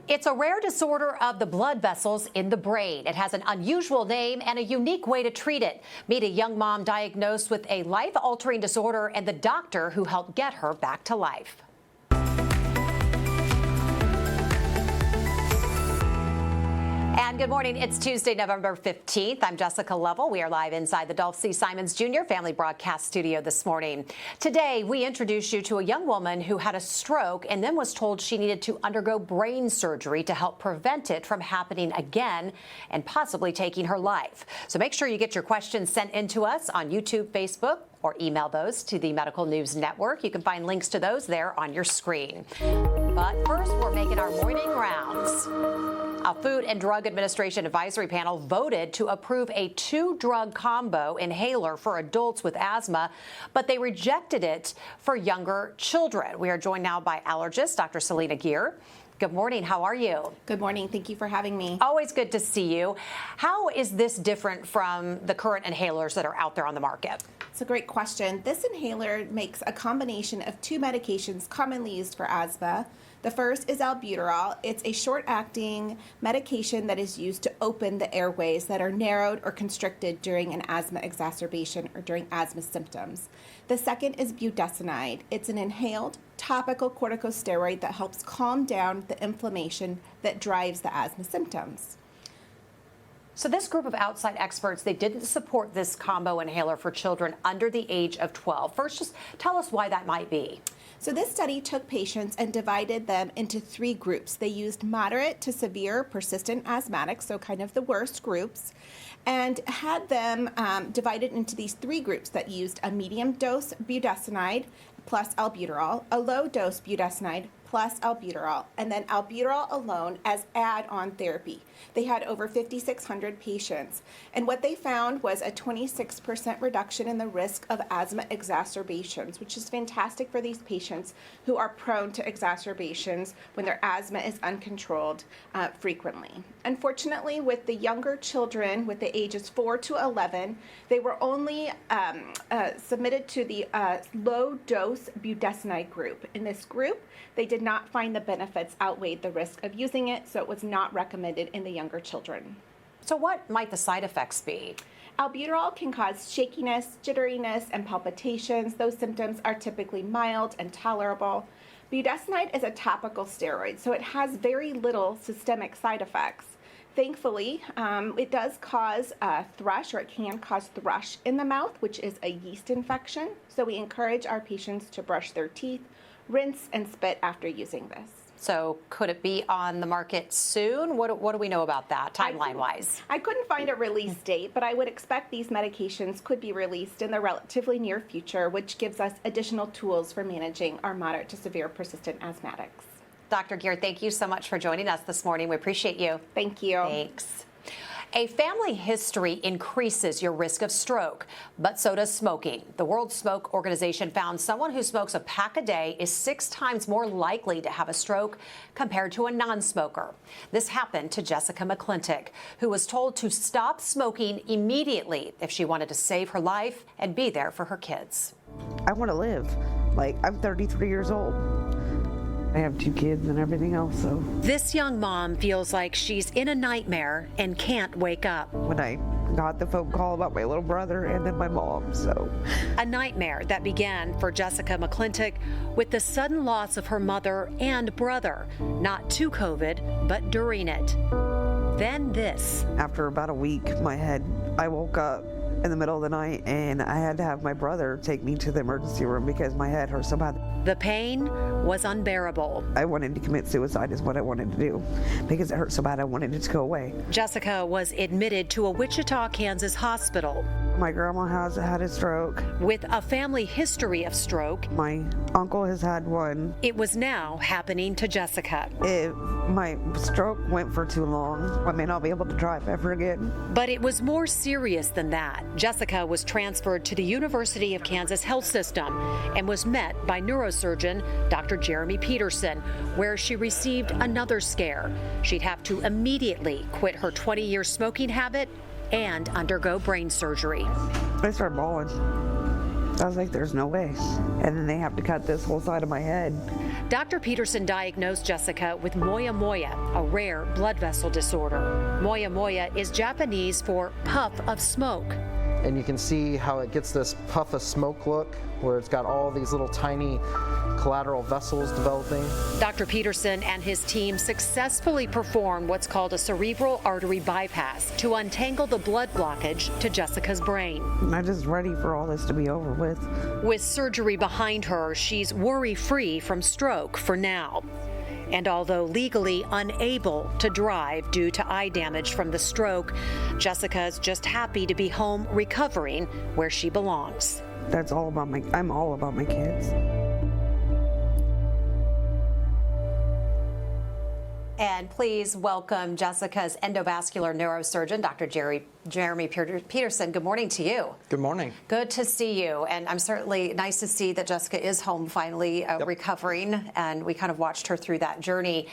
It's a rare disorder of the blood vessels in the brain. It has an unusual name and a unique way to treat it. Meet a young mom diagnosed with a life-altering disorder and the doctor who helped get her back to life. And good morning. It's Tuesday, November 15th. I'm Jessica Lovell. We are live inside the Dolph C. Simons Jr. Family Broadcast Studio this morning. Today, we introduce you to a young woman who had a stroke and then was told she needed to undergo brain surgery to help prevent it from happening again and possibly taking her life. So make sure you get your questions sent in to us on YouTube, Facebook, or email those to the Medical News Network. You can find links to those there on your screen. But first, we're making our morning rounds. A Food and Drug Administration advisory panel voted to approve a two-drug combo inhaler for adults with asthma, but they rejected it for younger children. We are joined now by allergist Dr. Selena Geer. Good morning. How are you? Good morning. Thank you for having me. Always good to see you. How is this different from the current inhalers that are out there on the market? It's a great question. This inhaler makes a combination of two medications commonly used for asthma. The first is albuterol. It's a short-acting medication that is used to open the airways that are narrowed or constricted during an asthma exacerbation or during asthma symptoms. The second is budesonide. It's an inhaled topical corticosteroid that helps calm down the inflammation that drives the asthma symptoms. So this group of outside experts, they didn't support this combo inhaler for children under the age of 12. First, just tell us why that might be. So this study took patients and divided them into three groups. They used moderate to severe persistent asthmatics, so kind of the worst groups, and had them divided into these three groups that used a medium dose budesonide plus albuterol, a low dose budesonide plus albuterol, and then albuterol alone as add-on therapy. They had over 5,600 patients, and what they found was a 26% reduction in the risk of asthma exacerbations, which is fantastic for these patients who are prone to exacerbations when their asthma is uncontrolled frequently. Unfortunately, with the younger children, with the ages 4 to 11, they were only submitted to the low-dose budesonide group. In this group, they did not find the benefits outweighed the risk of using it, so it was not recommended in the younger children. So what might the side effects be? Albuterol can cause shakiness, jitteriness, and palpitations. Those symptoms are typically mild and tolerable. Budesonide is a topical steroid, so it has very little systemic side effects. Thankfully, it does cause thrush, or it can cause thrush in the mouth, which is a yeast infection. So we encourage our patients to brush their teeth, rinse, and spit after using this. So could it be on the market soon? What do we know about that, timeline-wise? I couldn't find a release date, but I would expect these medications could be released in the relatively near future, which gives us additional tools for managing our moderate to severe persistent asthmatics. Dr. Geer, thank you so much for joining us this morning. We appreciate you. Thank you. Thanks. A family history increases your risk of stroke, but so does smoking. The World Smoke Organization found someone who smokes a pack a day is 6 times more likely to have a stroke compared to a non-smoker. This happened to Jessica McClintock, who was told to stop smoking immediately if she wanted to save her life and be there for her kids. I want to live. I'm 33 years old. I have 2 kids and everything else, so. This young mom feels like she's in a nightmare and can't wake up. When I got the phone call about my little brother and then my mom, so. A nightmare that began for Jessica McClintock with the sudden loss of her mother and brother, not to COVID, but during it. Then this. After about a week, I woke up in the middle of the night and I had to have my brother take me to the emergency room because my head hurt so bad. The pain was unbearable. I wanted to commit suicide is what I wanted to do because it hurt so bad I wanted it to go away. Jessica was admitted to a Wichita, Kansas hospital. My grandma has had a stroke. With a family history of stroke. My uncle has had one. It was now happening to Jessica. If my stroke went for too long, I may not be able to drive ever again. But it was more serious than that. Jessica was transferred to the University of Kansas Health System and was met by neurosurgeon Dr. Jeremy Peterson, where she received another scare. She'd have to immediately quit her 20-year smoking habit and undergo brain surgery. I started bawling. I was like, there's no way. And then they have to cut this whole side of my head. Dr. Peterson diagnosed Jessica with Moyamoya, a rare blood vessel disorder. Moyamoya is Japanese for puff of smoke. And you can see how it gets this puff of smoke look, where it's got all these little tiny collateral vessels developing. Dr. Peterson and his team successfully performed what's called a cerebral artery bypass to untangle the blood blockage to Jessica's brain. I'm just ready for all this to be over with. With surgery behind her, she's worry-free from stroke for now. And although legally unable to drive due to eye damage from the stroke, Jessica's just happy to be home recovering where she belongs. I'm all about my kids. And please welcome Jessica's endovascular neurosurgeon, Dr. Jeremy Peterson. Good morning to you. Good morning. Good to see you. And I'm certainly nice to see that Jessica is home finally recovering, and we kind of watched her through that journey.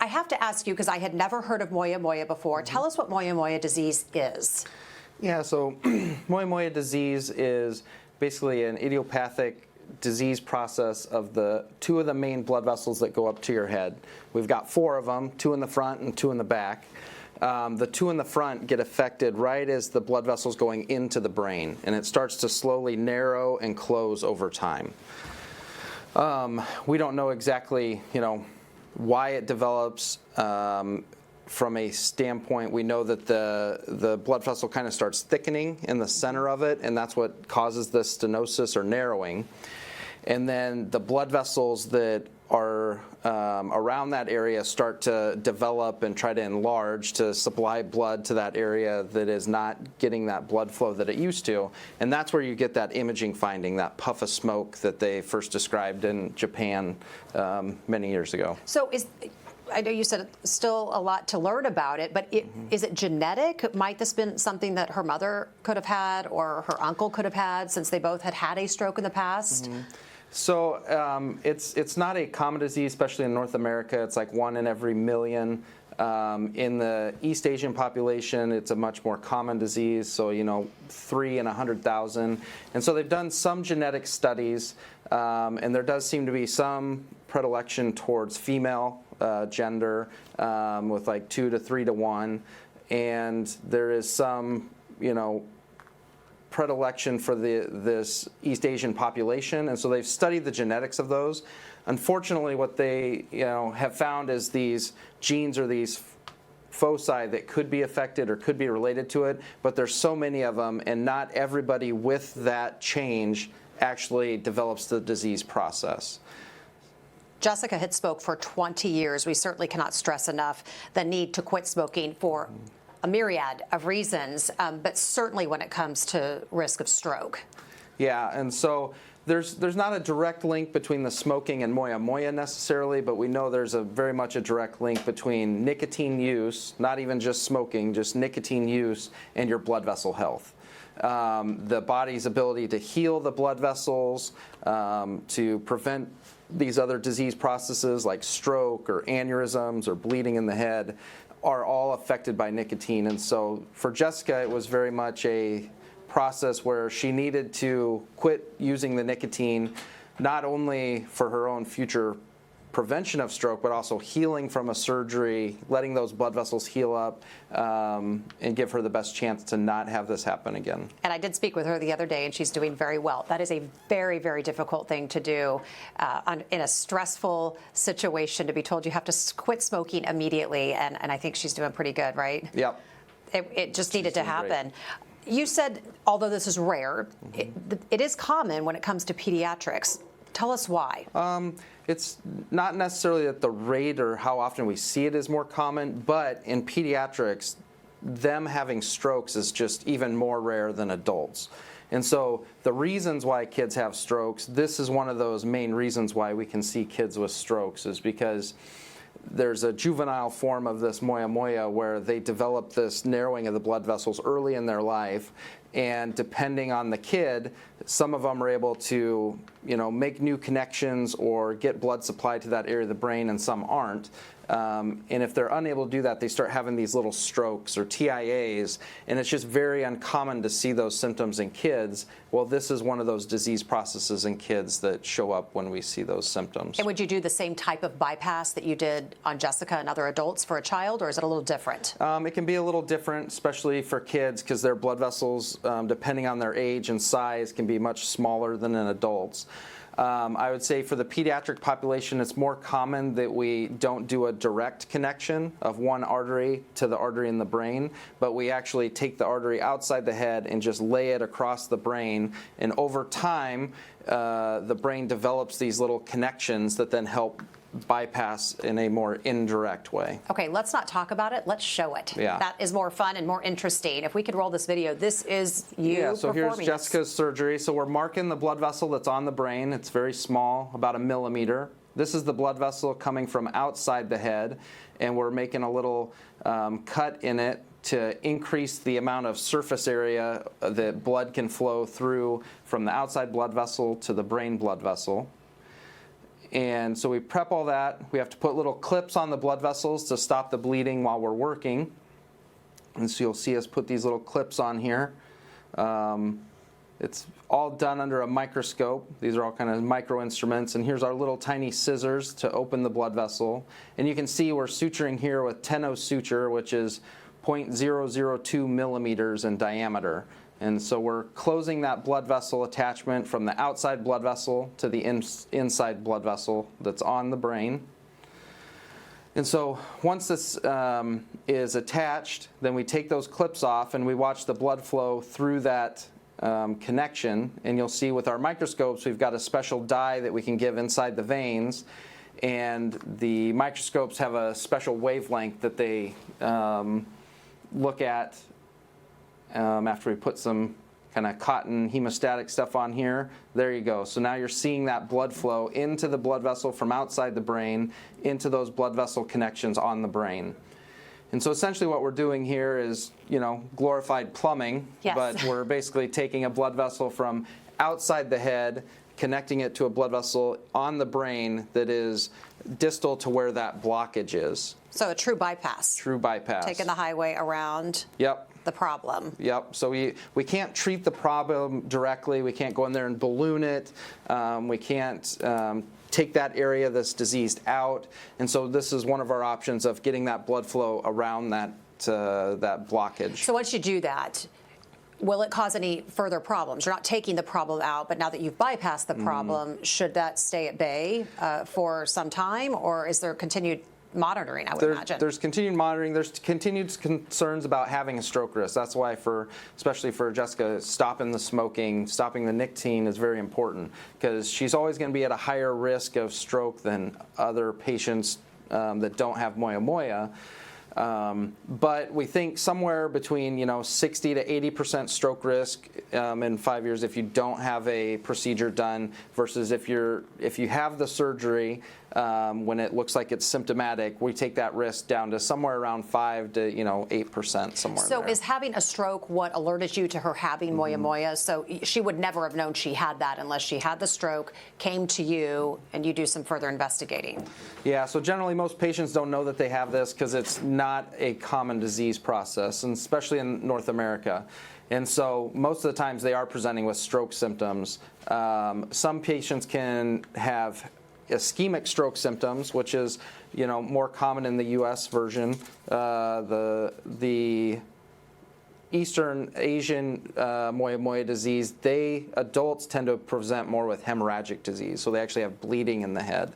I have to ask you, because I had never heard of Moyamoya before. Tell us what Moyamoya disease is. Yeah, so Moyamoya disease is basically an idiopathic disease process of two of the main blood vessels that go up to your head. We've got 4 of them, 2 in the front and 2 in the back. The 2 in the front get affected right as the blood vessel's going into the brain, and it starts to slowly narrow and close over time. We don't know exactly, why it develops. From a standpoint, we know that the blood vessel kind of starts thickening in the center of it, and that's what causes the stenosis or narrowing. And then the blood vessels that are around that area start to develop and try to enlarge to supply blood to that area that is not getting that blood flow that it used to. And that's where you get that imaging finding, that puff of smoke that they first described in Japan many years ago. So I know you said still a lot to learn about it, but is it genetic? Might this been something that her mother could have had or her uncle could have had, since they both had a stroke in the past? So it's not a common disease, especially in North America. It's like 1 in every million. In the East Asian population, it's a much more common disease, so 3 in 100,000. And so they've done some genetic studies, and there does seem to be some predilection towards female gender, with like 2 to 3 to 1, and there is some predilection for this East Asian population, and so they've studied the genetics of those. Unfortunately, what they have found is these genes or these foci that could be affected or could be related to it, but there's so many of them, and not everybody with that change actually develops the disease process. Jessica had smoked for 20 years. We certainly cannot stress enough the need to quit smoking for a myriad of reasons, but certainly when it comes to risk of stroke. Yeah, and so there's not a direct link between the smoking and Moyamoya necessarily, but we know there's very much a direct link between nicotine use, not even just smoking, just nicotine use, and your blood vessel health. The body's ability to heal the blood vessels, to prevent these other disease processes like stroke or aneurysms or bleeding in the head are all affected by nicotine. And so for Jessica, it was very much a process where she needed to quit using the nicotine, not only for her own future prevention of stroke, but also healing from a surgery, letting those blood vessels heal up, and give her the best chance to not have this happen again. And I did speak with her the other day, and she's doing very well. That is a very, very difficult thing to do in a stressful situation, to be told you have to quit smoking immediately, and I think she's doing pretty good, right? Yep. It just needed to happen. Great. You said, although this is rare, it is common when it comes to pediatrics. Tell us why. It's not necessarily that the rate or how often we see it is more common, but in pediatrics, them having strokes is just even more rare than adults. And so the reasons why kids have strokes, this is one of those main reasons why we can see kids with strokes, is because there's a juvenile form of this Moyamoya where they develop this narrowing of the blood vessels early in their life, And depending on the kid, some of them are able to, make new connections or get blood supply to that area of the brain, and some aren't. And if they're unable to do that, they start having these little strokes or TIAs, and it's just very uncommon to see those symptoms in kids. Well, this is one of those disease processes in kids that show up when we see those symptoms. And would you do the same type of bypass that you did on Jessica and other adults for a child, or is it a little different? It can be a little different, especially for kids, because their blood vessels, depending on their age and size, can be much smaller than in adults. I would say for the pediatric population, it's more common that we don't do a direct connection of one artery to the artery in the brain, but we actually take the artery outside the head and just lay it across the brain. And over time, the brain develops these little connections that then help bypass in a more indirect way. Okay, let's not talk about it. Let's show it. Yeah. That is more fun and more interesting. If we could roll this video, this is you Yeah, so here's performing Jessica's surgery. So we're marking the blood vessel that's on the brain. It's very small, about 1 millimeter. This is the blood vessel coming from outside the head, and we're making a little cut in it to increase the amount of surface area that blood can flow through from the outside blood vessel to the brain blood vessel. And so we prep all that. We have to put little clips on the blood vessels to stop the bleeding while we're working. And so you'll see us put these little clips on here. It's all done under a microscope. These are all kind of micro instruments. And here's our little tiny scissors to open the blood vessel. And you can see we're suturing here with 10-0 suture, which is 0.002 millimeters in diameter. And so we're closing that blood vessel attachment from the outside blood vessel to the inside blood vessel that's on the brain. And so once this is attached, then we take those clips off and we watch the blood flow through that connection. And you'll see with our microscopes, we've got a special dye that we can give inside the veins. And the microscopes have a special wavelength that they look at after we put some kind of cotton hemostatic stuff on here. There you go. So now you're seeing that blood flow into the blood vessel from outside the brain into those blood vessel connections on the brain. And so essentially what we're doing here is, glorified plumbing, Yes. but we're basically taking a blood vessel from outside the head, connecting it to a blood vessel on the brain that is distal to where that blockage is. So a true bypass. True bypass. Taking the highway around Yep. the problem. Yep. So we can't treat the problem directly. We can't go in there and balloon it. We can't take that area that's diseased out. And so this is one of our options of getting that blood flow around that blockage. So once you do that, will it cause any further problems? You're not taking the problem out, but now that you've bypassed the problem, should that stay at bay for some time, or is there continued monitoring, I would imagine? There's continued monitoring. There's continued concerns about having a stroke risk. That's why, especially for Jessica, stopping the smoking, stopping the nicotine is very important, because she's always going to be at a higher risk of stroke than other patients that don't have Moyamoya. But we think somewhere between 60 to 80% stroke risk in 5 years if you don't have a procedure done, versus if you have the surgery when it looks like it's symptomatic, we take that risk down to somewhere around 5 to 8% somewhere. So there. is having a stroke what alerted you to her having Moyamoya? So she would never have known she had that unless she had the stroke, came to you, and you do some further investigating. Yeah, so generally most patients don't know that they have this because it's not a common disease process, and especially in North America. And so most of the times they are presenting with stroke symptoms. Some patients can have ischemic stroke symptoms, which is more common in the U.S. version. The Eastern Asian Moyamoya disease, adults tend to present more with hemorrhagic disease, so they actually have bleeding in the head.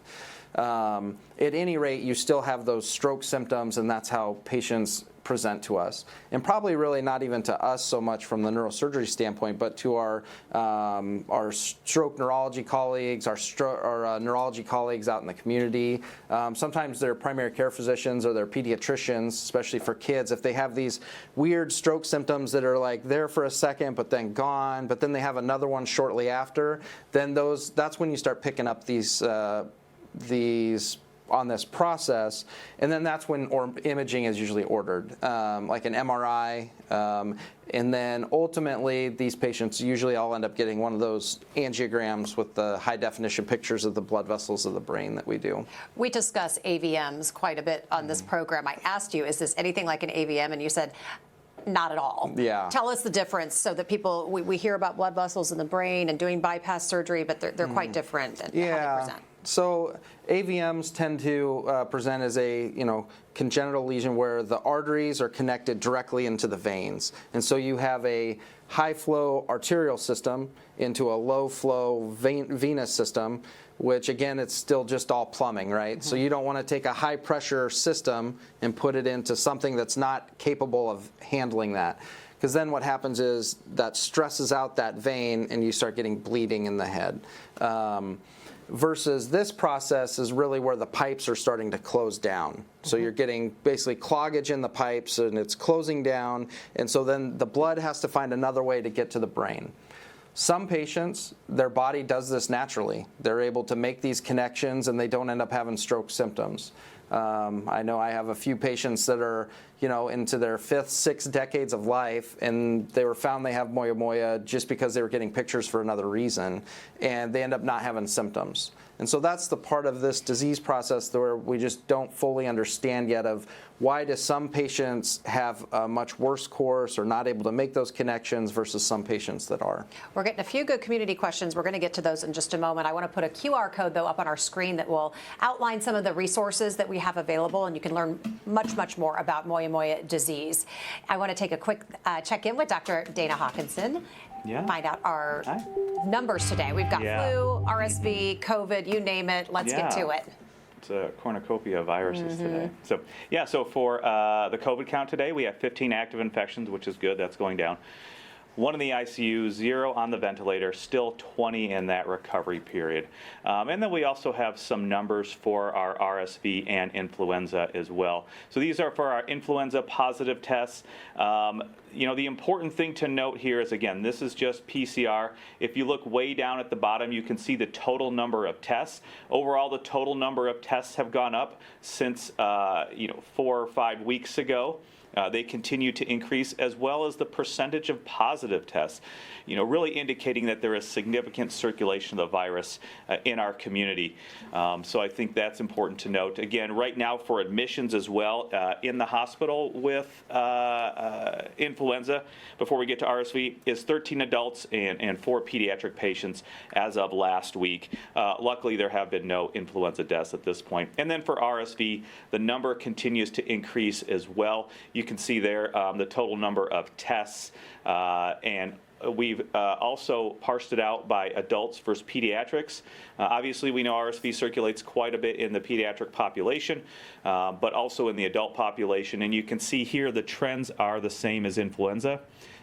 At any rate, you still have those stroke symptoms, and that's how patients present to us. And probably really not even to us so much from the neurosurgery standpoint, but to our stroke neurology colleagues, our neurology colleagues out in the community. Sometimes their primary care physicians or their pediatricians, especially for kids, if they have these weird stroke symptoms that are like there for a second but then gone, but then they have another one shortly after, then that's when you start picking up these on this process, and then that's when imaging is usually ordered, like an MRI, and then ultimately these patients usually all end up getting one of those angiograms with the high-definition pictures of the blood vessels of the brain that we do. We discuss AVMs quite a bit on this program. I asked you, is this anything like an AVM? And you said, not at all. Yeah. Tell us the difference so that people, we hear about blood vessels in the brain and doing bypass surgery, but they're quite different in how they present. So AVMs tend to present as a congenital lesion where the arteries are connected directly into the veins, and so you have a high flow arterial system into a low flow venous system, which again it's still just all plumbing, right? Mm-hmm. So you don't want to take a high pressure system and put it into something that's not capable of handling that. Because then what happens is that stresses out that vein and you start getting bleeding in the head. Versus this process is really where the pipes are starting to close down. So you're getting basically cloggage in the pipes and it's closing down, and so then the blood has to find another way to get to the brain. Some patients, their body does this naturally. They're able to make these connections and they don't end up having stroke symptoms. I know I have a few patients that are, into their 5th, 6th decades of life, and they were found they have Moyamoya just because they were getting pictures for another reason, and they end up not having symptoms. And so that's the part of this disease process where we just don't fully understand yet of why do some patients have a much worse course or not able to make those connections versus some patients that are. We're getting a few good community questions. We're going to get to those in just a moment. I want to put a QR code, though, up on our screen that will outline some of the resources that we have available, and you can learn much, much more about Moyamoya disease. I want to take a quick check-in with Dr. Dana Hawkinson. Yeah. Find out our numbers today. We've got flu, RSV, COVID, you name it. Let's get to it. It's a cornucopia of viruses today. So for the COVID count today, we have 15 active infections, which is good. That's going down. 1 in the ICU, 0 on the ventilator, still 20 in that recovery period. And then we also have some numbers for our RSV and influenza as well. So these are for our influenza positive tests. The important thing to note here is, again, this is just PCR. If you look way down at the bottom, you can see the total number of tests. Overall, the total number of tests have gone up since 4 or 5 weeks ago. They continue to increase, as well as the percentage of positive tests, really indicating that there is significant circulation of the virus in our community. So I think that's important to note. Again, right now for admissions as well in the hospital with influenza, before we get to RSV, is 13 adults and 4 pediatric patients as of last week. Luckily, there have been no influenza deaths at this point. And then for RSV, the number continues to increase as well. You can see there the total number of tests, and we've also parsed it out by adults versus pediatrics. Obviously, we know RSV circulates quite a bit in the pediatric population, but also in the adult population. And you can see here the trends are the same as influenza.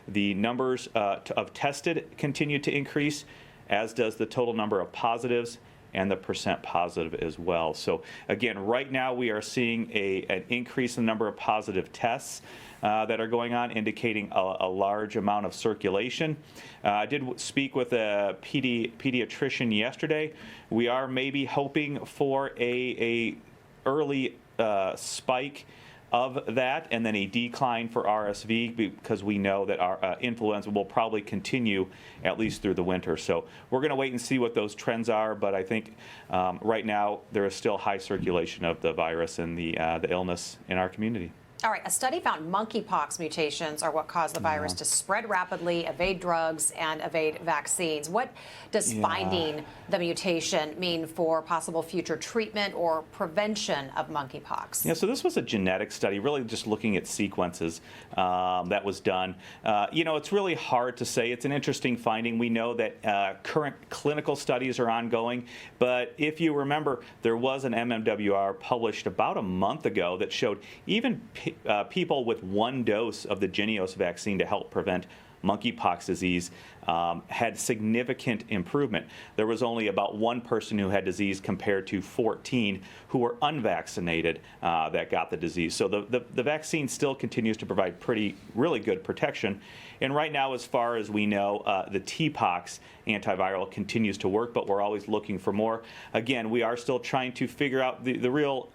The numbers of tested continue to increase, as does the total number of positives and the percent positive as well. So again, right now we are seeing an increase in the number of positive tests that are going on, indicating a large amount of circulation. I did speak with a pediatrician yesterday. We are maybe hoping for a early spike of that, and then a decline for RSV, because we know that our influenza will probably continue at least through the winter. So we're going to wait and see what those trends are, but I think right now there is still high circulation of the virus and the illness in our community. All right, a study found monkeypox mutations are what cause the virus to spread rapidly, evade drugs, and evade vaccines. What does finding the mutation mean for possible future treatment or prevention of monkeypox? Yeah, so this was a genetic study, really just looking at sequences that was done. It's really hard to say. It's an interesting finding. We know that current clinical studies are ongoing, but if you remember, there was an MMWR published about a month ago that showed even people with 1 dose of the Jynneos vaccine to help prevent monkeypox disease had significant improvement. There was only about 1 person who had disease compared to 14 who were unvaccinated that got the disease. So the vaccine still continues to provide really good protection. And right now, as far as we know, the TPOXX antiviral continues to work, but we're always looking for more. Again, we are still trying to figure out the real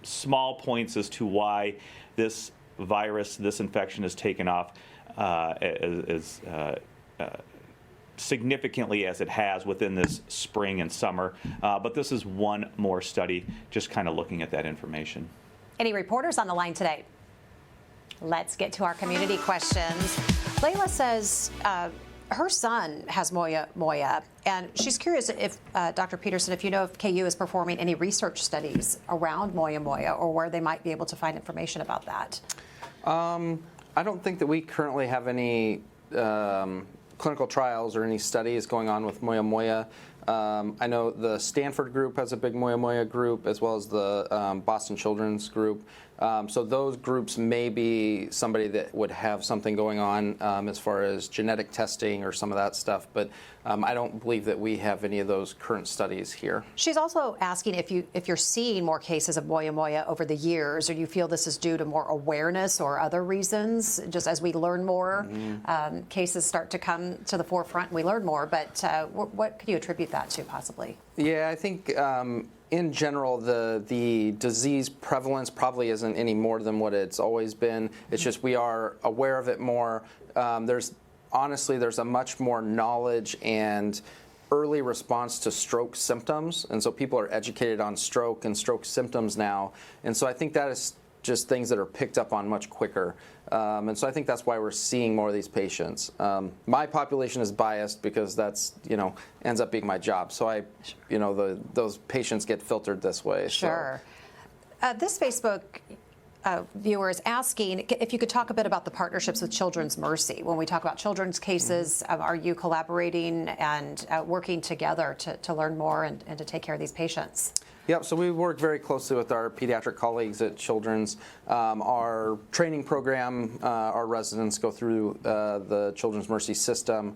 small points as to why this virus, this infection has taken off as significantly as it has within this spring and summer. But this is one more study just kind of looking at that information. Any reporters on the line today? Let's get to our community questions. Layla says her son has Moyamoya, and she's curious if, Dr. Peterson, if you know if KU is performing any research studies around Moyamoya or where they might be able to find information about that. I don't think that we currently have any clinical trials or any studies going on with Moyamoya. I know the Stanford group has a big Moyamoya group, as well as the Boston Children's group. So those groups may be somebody that would have something going on as far as genetic testing or some of that stuff, but I don't believe that we have any of those current studies here. She's also asking if you're seeing more cases of Moyamoya over the years, or do you feel this is due to more awareness or other reasons? Just as we learn more, cases start to come to the forefront and we learn more, but what could you attribute that to possibly? Yeah, I think in general, the disease prevalence probably isn't any more than what it's always been. It's just we are aware of it more. Honestly, there's a much more knowledge and early response to stroke symptoms, and so people are educated on stroke and stroke symptoms now. And so I think that is just things that are picked up on much quicker. And so I think that's why we're seeing more of these patients. My population is biased because that's, ends up being my job. So those patients get filtered this way. Sure. So. This Facebook viewer is asking if you could talk a bit about the partnerships with Children's Mercy. When we talk about children's cases, are you collaborating and working together to learn more and to take care of these patients? Yep, so we work very closely with our pediatric colleagues at Children's. Our training program, our residents go through the Children's Mercy system.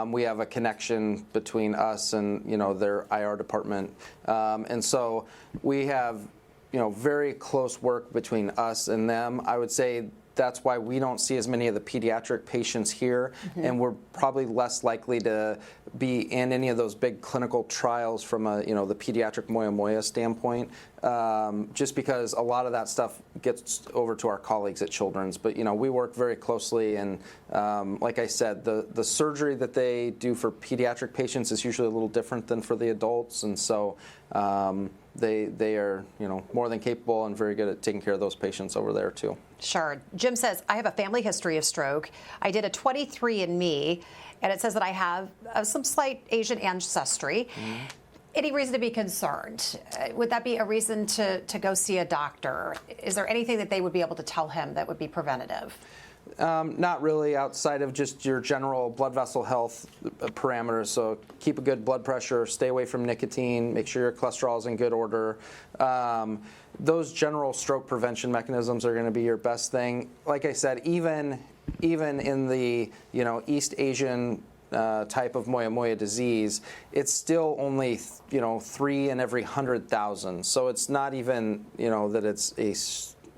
We have a connection between us and their IR department. And so we have very close work between us and them. I would say that's why we don't see as many of the pediatric patients here, and we're probably less likely to be in any of those big clinical trials from a the pediatric Moyamoya standpoint, just because a lot of that stuff gets over to our colleagues at Children's. But we work very closely, and like I said, the surgery that they do for pediatric patients is usually a little different than for the adults, and so they are more than capable and very good at taking care of those patients over there too. Sure. Jim says, I have a family history of stroke. I did a 23andMe, and it says that I have some slight Asian ancestry. Any reason to be concerned? Would that be a reason to go see a doctor? Is there anything that they would be able to tell him that would be preventative? Not really, outside of just your general blood vessel health parameters. So keep a good blood pressure, stay away from nicotine, make sure your cholesterol is in good order. Those general stroke prevention mechanisms are going to be your best thing. Like I said, even in the East Asian type of Moyamoya disease, it's still only 3 in every 100,000. So it's not even that it's a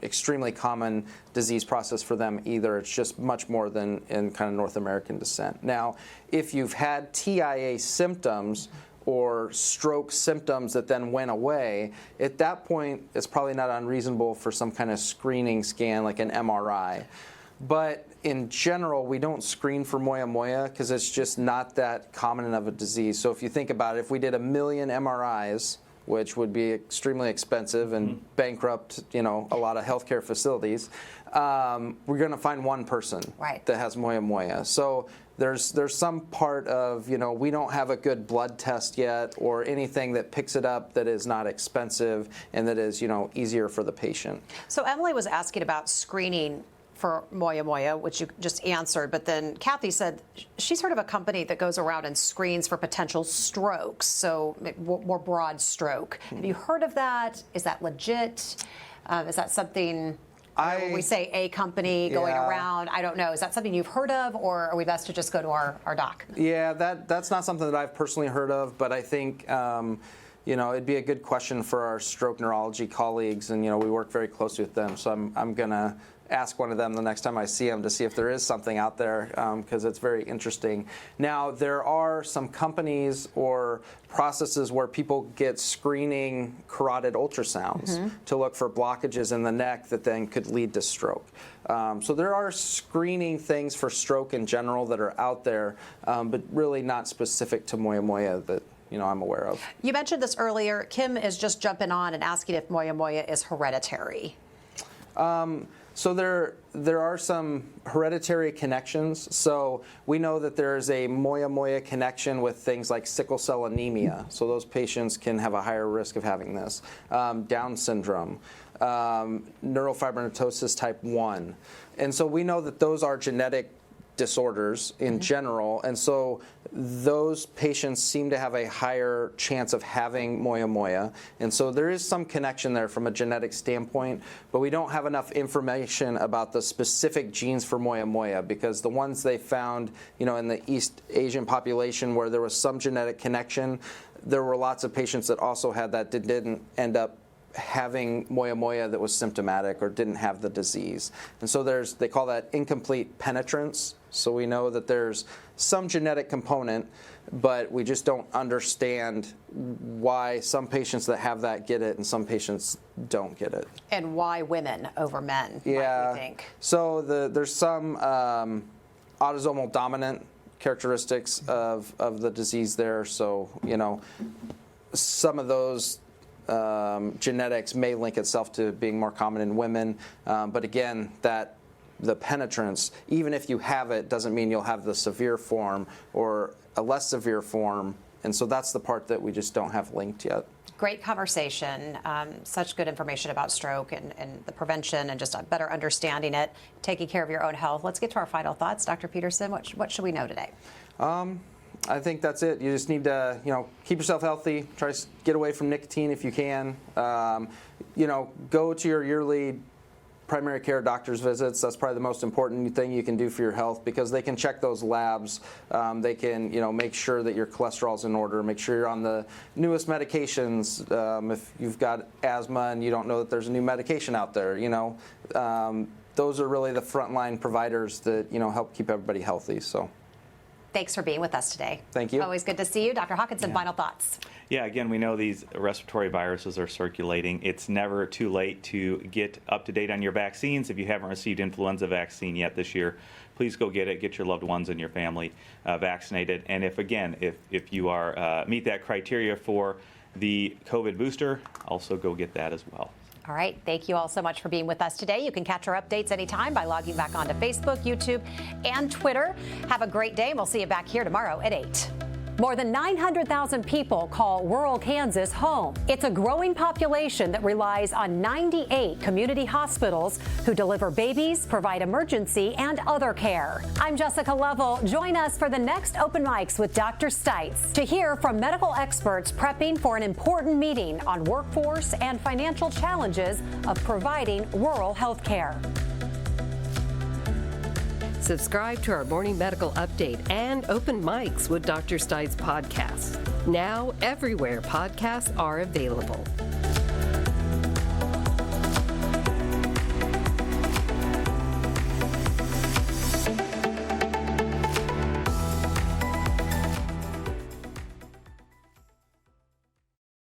extremely common disease process for them either. It's just much more than in kind of North American descent. Now, if you've had TIA symptoms or stroke symptoms that then went away, at that point, it's probably not unreasonable for some kind of screening scan like an MRI. But in general, we don't screen for Moyamoya because it's just not that common of a disease. So if you think about it, if we did 1 million MRIs, which would be extremely expensive and bankrupt, a lot of healthcare facilities, we're going to find one person that has Moyamoya. So there's some part of, we don't have a good blood test yet or anything that picks it up that is not expensive and that is, easier for the patient. So Emily was asking about screening for Moyamoya, which you just answered, but then Kathy said she's heard of a company that goes around and screens for potential strokes, so more broad stroke. Have you heard of that? Is that legit? Is that something When we say a company going Yeah. around, I don't know. Is that something you've heard of, or are we best to just go to our doc? Yeah, that's not something that I've personally heard of, but I think it'd be a good question for our stroke neurology colleagues, and we work very closely with them. So I'm gonna ask one of them the next time I see them to see if there is something out there, because it's very interesting. Now, there are some companies or processes where people get screening carotid ultrasounds to look for blockages in the neck that then could lead to stroke. So there are screening things for stroke in general that are out there, but really not specific to Moyamoya that I'm aware of. You mentioned this earlier. Kim is just jumping on and asking if Moyamoya is hereditary. So there are some hereditary connections. So we know that there's a Moyamoya connection with things like sickle cell anemia. So those patients can have a higher risk of having this. Down syndrome, neurofibromatosis type 1. And so we know that those are genetic disorders in general, and so those patients seem to have a higher chance of having Moyamoya, and so there is some connection there from a genetic standpoint, but we don't have enough information about the specific genes for Moyamoya, because the ones they found in the East Asian population where there was some genetic connection, there were lots of patients that also had that didn't end up having Moyamoya that was symptomatic or didn't have the disease. And so they call that incomplete penetrance. So we know that there's some genetic component, but we just don't understand why some patients that have that get it and some patients don't get it. And why women over men, Yeah. might we think? So there's some autosomal dominant characteristics of the disease there. So, some of those genetics may link itself to being more common in women, but again, the penetrance, even if you have it, doesn't mean you'll have the severe form or a less severe form, and so that's the part that we just don't have linked yet. Great conversation. Such good information about stroke and the prevention and just better understanding it, taking care of your own health. Let's get to our final thoughts. Dr. Peterson, what should we know today? I think that's it. You just need to, keep yourself healthy. Try to get away from nicotine if you can. Go to your yearly primary care doctor's visits. That's probably the most important thing you can do for your health, because they can check those labs. They can, make sure that your cholesterol's in order. Make sure you're on the newest medications. If you've got asthma and you don't know that there's a new medication out there, those are really the frontline providers that help keep everybody healthy. So. Thanks for being with us today. Thank you. Always good to see you. Dr. Hawkinson, final thoughts. Yeah, again, we know these respiratory viruses are circulating. It's never too late to get up to date on your vaccines. If you haven't received influenza vaccine yet this year, please go get it. Get your loved ones and your family vaccinated. And if you are meet that criteria for the COVID booster, also go get that as well. All right. Thank you all so much for being with us today. You can catch our updates anytime by logging back onto Facebook, YouTube, and Twitter. Have a great day, and we'll see you back here tomorrow at 8. More than 900,000 people call rural Kansas home. It's a growing population that relies on 98 community hospitals who deliver babies, provide emergency and other care. I'm Jessica Lovell. Join us for the next Open Mics with Dr. Stites to hear from medical experts prepping for an important meeting on workforce and financial challenges of providing rural health care. Subscribe to our morning medical update and Open Mics with Dr. Stites podcast. Now, everywhere podcasts are available.